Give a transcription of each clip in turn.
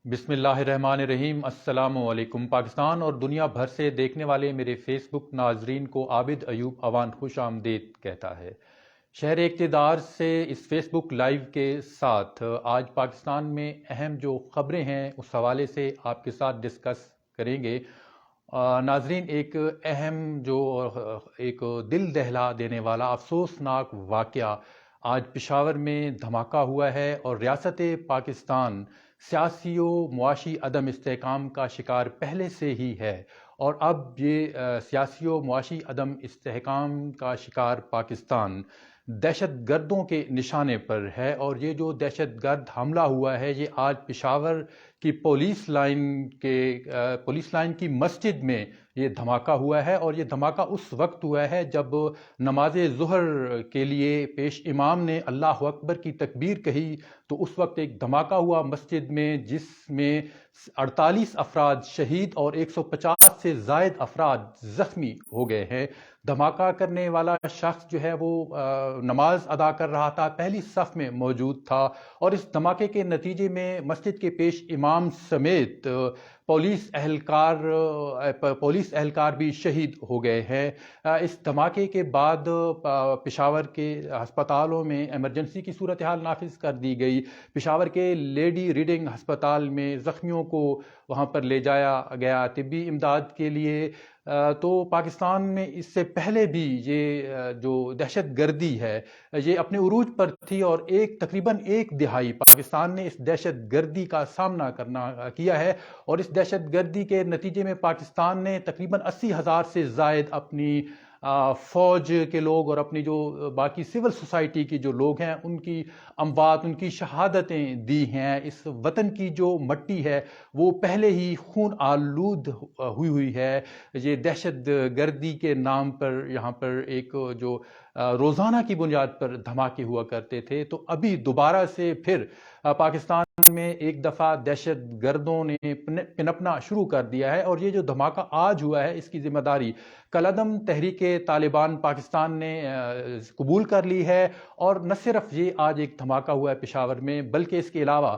بسم اللہ الرحمن الرحیم۔ السلام علیکم۔ پاکستان اور دنیا بھر سے دیکھنے والے میرے فیس بک ناظرین کو عابد ایوب اوان خوش آمدید کہتا ہے۔ شہر اقتدار سے اس فیس بک لائیو کے ساتھ آج پاکستان میں اہم جو خبریں ہیں اس حوالے سے آپ کے ساتھ ڈسکس کریں گے۔ ناظرین، ایک اہم ایک دل دہلا دینے والا افسوسناک واقعہ آج پشاور میں دھماکہ ہوا ہے اور ریاست پاکستان سیاسی و معاشی عدم استحکام کا شکار پہلے سے ہی ہے، اور اب یہ سیاسی و معاشی عدم استحکام کا شکار پاکستان دہشت گردوں کے نشانے پر ہے۔ اور یہ جو دہشت گرد حملہ ہوا ہے یہ آج پشاور کی پولیس لائن کی مسجد میں یہ دھماکہ ہوا ہے، اور یہ دھماکہ اس وقت ہوا ہے جب نماز ظہر کے لیے پیش امام نے اللہ اکبر کی تکبیر کہی تو اس وقت ایک دھماکہ ہوا مسجد میں، جس میں 48 افراد شہید اور 150 سے زائد افراد زخمی ہو گئے ہیں۔ دھماکہ کرنے والا شخص جو ہے وہ نماز ادا کر رہا تھا، پہلی صف میں موجود تھا، اور اس دھماکے کے نتیجے میں مسجد کے پیش امام سمیت پولیس اہلکار بھی شہید ہو گئے ہیں۔ اس دھماکے کے بعد پشاور کے ہسپتالوں میں ایمرجنسی کی صورتحال نافذ کر دی گئی۔ پشاور کے لیڈی ریڈنگ ہسپتال میں زخمیوں کو وہاں پر لے جایا گیا طبی امداد کے لیے۔ تو پاکستان میں اس سے پہلے بھی یہ جو دہشت گردی ہے یہ اپنے عروج پر تھی، اور تقریباً ایک دہائی پاکستان نے اس دہشت گردی کا سامنا کیا ہے، اور اس دہشت گردی کے نتیجے میں پاکستان نے تقریباً 80,000 سے زائد اپنی فوج کے لوگ اور اپنی جو باقی سول سوسائٹی کی جو لوگ ہیں ان کی اموات، ان کی شہادتیں دی ہیں۔ اس وطن کی جو مٹی ہے وہ پہلے ہی خون آلود ہوئی ہے۔ یہ دہشت گردی کے نام پر یہاں پر ایک جو روزانہ کی بنیاد پر دھماکے ہوا کرتے تھے، تو ابھی دوبارہ سے پھر پاکستان میں ایک دفعہ دہشت گردوں نے پنپنا شروع کر دیا ہے، اور یہ جو دھماکہ آج ہوا ہے اس کی ذمہ داری کالعدم تحریک طالبان پاکستان نے قبول کر لی ہے۔ اور نہ صرف یہ آج ایک دھماکہ ہوا ہے پشاور میں، بلکہ اس کے علاوہ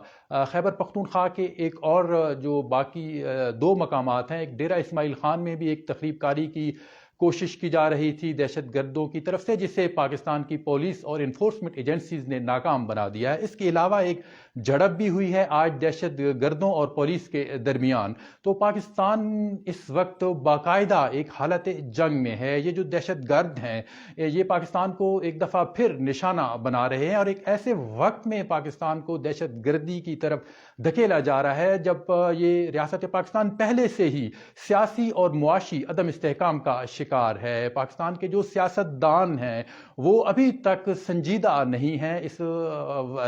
خیبر پختونخوا کے ایک اور جو باقی 2 مقامات ہیں، ایک ڈیرہ اسماعیل خان میں بھی ایک تخریب کاری کی کوشش کی جا رہی تھی دہشت گردوں کی طرف سے، جسے پاکستان کی پولیس اور انفورسمنٹ ایجنسیز نے ناکام بنا دیا ہے۔ اس کے علاوہ ایک جھڑپ بھی ہوئی ہے آج دہشت گردوں اور پولیس کے درمیان۔ تو پاکستان اس وقت باقاعدہ ایک حالت جنگ میں ہے۔ یہ جو دہشت گرد ہیں یہ پاکستان کو ایک دفعہ پھر نشانہ بنا رہے ہیں، اور ایک ایسے وقت میں پاکستان کو دہشت گردی کی طرف دھکیلا جا رہا ہے جب یہ ریاست پاکستان پہلے سے ہی سیاسی اور معاشی عدم استحکام کا شکار ہے۔ پاکستان کے جو سیاست دان ہیں وہ ابھی تک سنجیدہ نہیں ہیں اس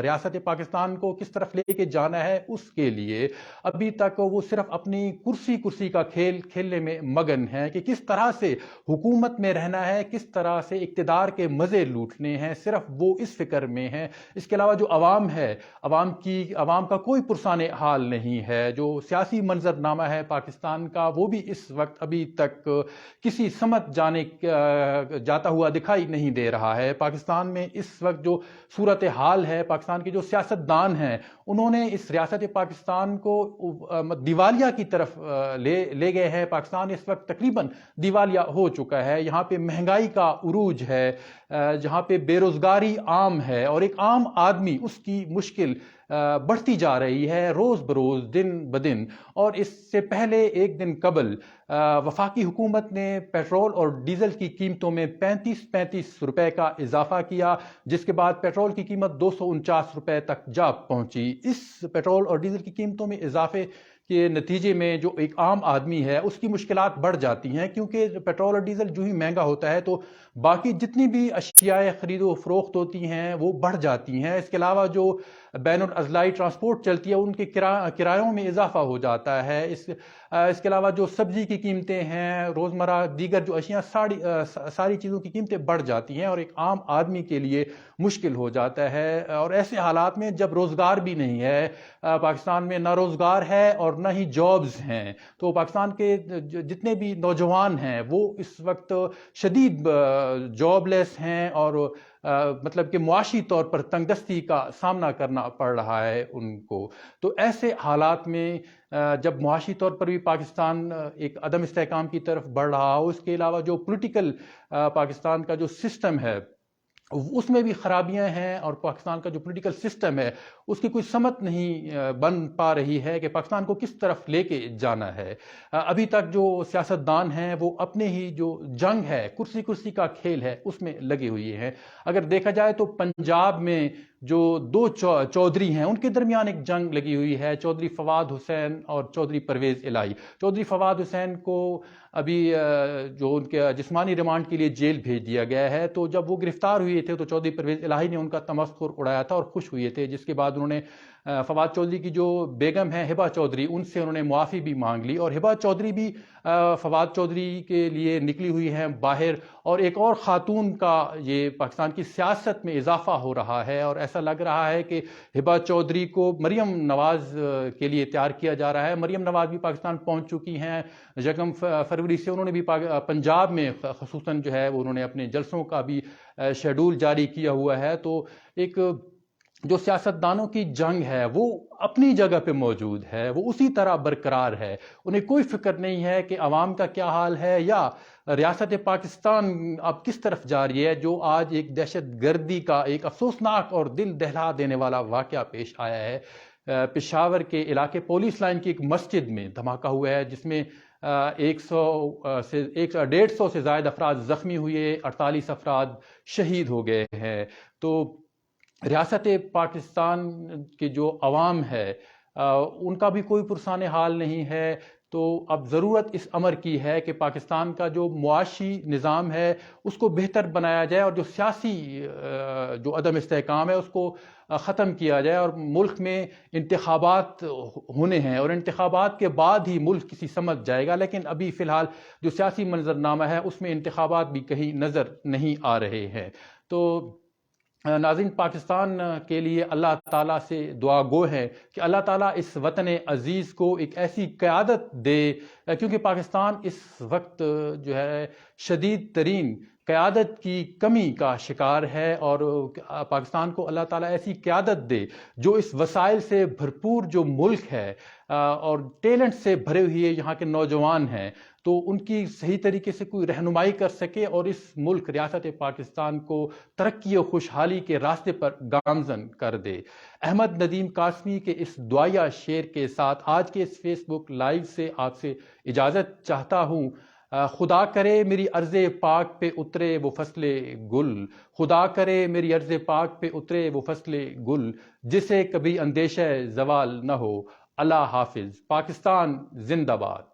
ریاست پاکستان کو کس طرف لے کے جانا ہے اس کے لیے۔ ابھی تک وہ صرف اپنی کرسی کا کھیل کھیلنے میں مگن ہیں کہ کس طرح سے حکومت میں رہنا ہے، کس طرح سے اقتدار کے مزے لوٹنے ہیں، صرف وہ اس فکر میں ہیں۔ اس کے علاوہ جو عوام ہے، عوام کا کوئی پرسان حال نہیں ہے۔ جو سیاسی منظرنامہ ہے پاکستان کا وہ بھی اس وقت ابھی تک کسی سمت جاتا ہوا دکھائی نہیں دے رہا ہے۔ پاکستان میں اس وقت جو صورتحال ہے، پاکستان کے جو سیاست دان ہیں انہوں نے اس ریاست پاکستان کو دیوالیہ کی طرف لے گئے ہیں۔ پاکستان اس وقت تقریباً دیوالیہ ہو چکا ہے۔ یہاں پہ مہنگائی کا عروج ہے، جہاں پہ بے روزگاری عام ہے، اور ایک عام آدمی اس کی مشکل بڑھتی جا رہی ہے روز بروز، دن بدن۔ اور اس سے پہلے ایک دن قبل وفاقی حکومت نے پیٹرول اور ڈیزل کی قیمتوں میں 35 روپے کا اضافہ کیا، جس کے بعد پیٹرول کی قیمت 249 روپے تک جا پہنچی۔ اس پیٹرول اور ڈیزل کی قیمتوں میں اضافے کے نتیجے میں جو ایک عام آدمی ہے اس کی مشکلات بڑھ جاتی ہیں، کیونکہ پیٹرول اور ڈیزل جو ہی مہنگا ہوتا ہے تو باقی جتنی بھی اشیاء خرید و فروخت ہوتی ہیں وہ بڑھ جاتی ہیں۔ اس کے علاوہ جو بین الاضلاعی ٹرانسپورٹ چلتی ہے ان کے کرایوں میں اضافہ ہو جاتا ہے۔ اس کے علاوہ جو سبزی کی قیمتیں ہیں، روزمرہ دیگر جو اشیاء ساری چیزوں کی قیمتیں بڑھ جاتی ہیں، اور ایک عام آدمی کے لیے مشکل ہو جاتا ہے۔ اور ایسے حالات میں جب روزگار بھی نہیں ہے، پاکستان میں نہ روزگار ہے اور نہ ہی جابز ہیں، تو پاکستان کے جتنے بھی نوجوان ہیں وہ اس وقت شدید جاب لیس ہیں اور مطلب کہ معاشی طور پر تنگ دستی کا سامنا کرنا پڑ رہا ہے ان کو. تو ایسے حالات میں جب معاشی طور پر بھی پاکستان ایک عدم استحکام کی طرف بڑھ رہا ہو، اس کے علاوہ جو پولیٹیکل پاکستان کا جو سسٹم ہے اس میں بھی خرابیاں ہیں، اور پاکستان کا جو پولیٹیکل سسٹم ہے اس کی کوئی سمت نہیں بن پا رہی ہے کہ پاکستان کو کس طرف لے کے جانا ہے. ابھی تک جو سیاستدان ہیں وہ اپنے ہی جو جنگ ہے، کرسی کا کھیل ہے، اس میں لگے ہوئے ہیں. اگر دیکھا جائے تو پنجاب میں جو دو چودھری ہیں ان کے درمیان ایک جنگ لگی ہوئی ہے، چودھری فواد حسین اور چودھری پرویز الہی. چودھری فواد حسین کو ابھی جو ان کے جسمانی ریمانڈ کے لیے جیل بھیج دیا گیا ہے، تو جب وہ گرفتار ہوئے تھے تو چودھری پرویز الہی نے ان کا تمسخر اڑایا تھا اور خوش ہوئے تھے، جس کے بعد انہوں نے فواد چودھری کی جو بیگم ہے ہبہ چودھری، ان سے انہوں نے معافی بھی مانگ لی، اور ہبہ چودھری بھی فواد چودھری کے لیے نکلی ہوئی ہیں باہر. اور ایک اور خاتون کا یہ پاکستان کی سیاست میں اضافہ ہو رہا ہے، اور ایسا لگ رہا ہے کہ ہبہ چودھری کو مریم نواز کے لیے تیار کیا جا رہا ہے. مریم نواز بھی پاکستان پہنچ چکی ہیں. 1 فروری سے انہوں نے بھی پنجاب میں خصوصاً جو ہے انہوں نے اپنے جلسوں کا بھی شیڈول جاری کیا ہوا ہے. تو ایک جو سیاستدانوں کی جنگ ہے وہ اپنی جگہ پہ موجود ہے، وہ اسی طرح برقرار ہے. انہیں کوئی فکر نہیں ہے کہ عوام کا کیا حال ہے یا ریاست پاکستان اب کس طرف جا رہی ہے، جو آج ایک دہشت گردی کا ایک افسوسناک اور دل دہلا دینے والا واقعہ پیش آیا ہے. پشاور کے علاقے پولیس لائن کی ایک مسجد میں دھماکہ ہوا ہے، جس میں 150 سے زائد افراد زخمی ہوئے، 48 افراد شہید ہو گئے ہیں. تو ریاست پاکستان کے جو عوام ہے ان کا بھی کوئی پرسان حال نہیں ہے. تو اب ضرورت اس امر کی ہے کہ پاکستان کا جو معاشی نظام ہے اس کو بہتر بنایا جائے، اور جو سیاسی جو عدم استحکام ہے اس کو ختم کیا جائے، اور ملک میں انتخابات ہونے ہیں، اور انتخابات کے بعد ہی ملک کسی سمت جائے گا. لیکن ابھی فی الحال جو سیاسی منظرنامہ ہے اس میں انتخابات بھی کہیں نظر نہیں آ رہے ہیں. تو ناظرین، پاکستان کے لیے اللہ تعالیٰ سے دعا گو ہے کہ اللہ تعالیٰ اس وطن عزیز کو ایک ایسی قیادت دے، کیونکہ پاکستان اس وقت جو ہے شدید ترین قیادت کی کمی کا شکار ہے، اور پاکستان کو اللہ تعالیٰ ایسی قیادت دے جو اس وسائل سے بھرپور جو ملک ہے اور ٹیلنٹ سے بھرے ہوئے یہاں کے نوجوان ہیں، تو ان کی صحیح طریقے سے کوئی رہنمائی کر سکے اور اس ملک ریاست پاکستان کو ترقی و خوشحالی کے راستے پر گامزن کر دے. احمد ندیم قاسمی کے اس دعائیہ شعر کے ساتھ آج کے اس فیس بک لائیو سے آپ سے اجازت چاہتا ہوں. خدا کرے میری عرض پاک پہ اترے وہ فصل گل، خدا کرے میری عرض پاک پہ اترے وہ فصل گل، جسے کبھی اندیشہ زوال نہ ہو. اللہ حافظ. پاکستان زندہ باد.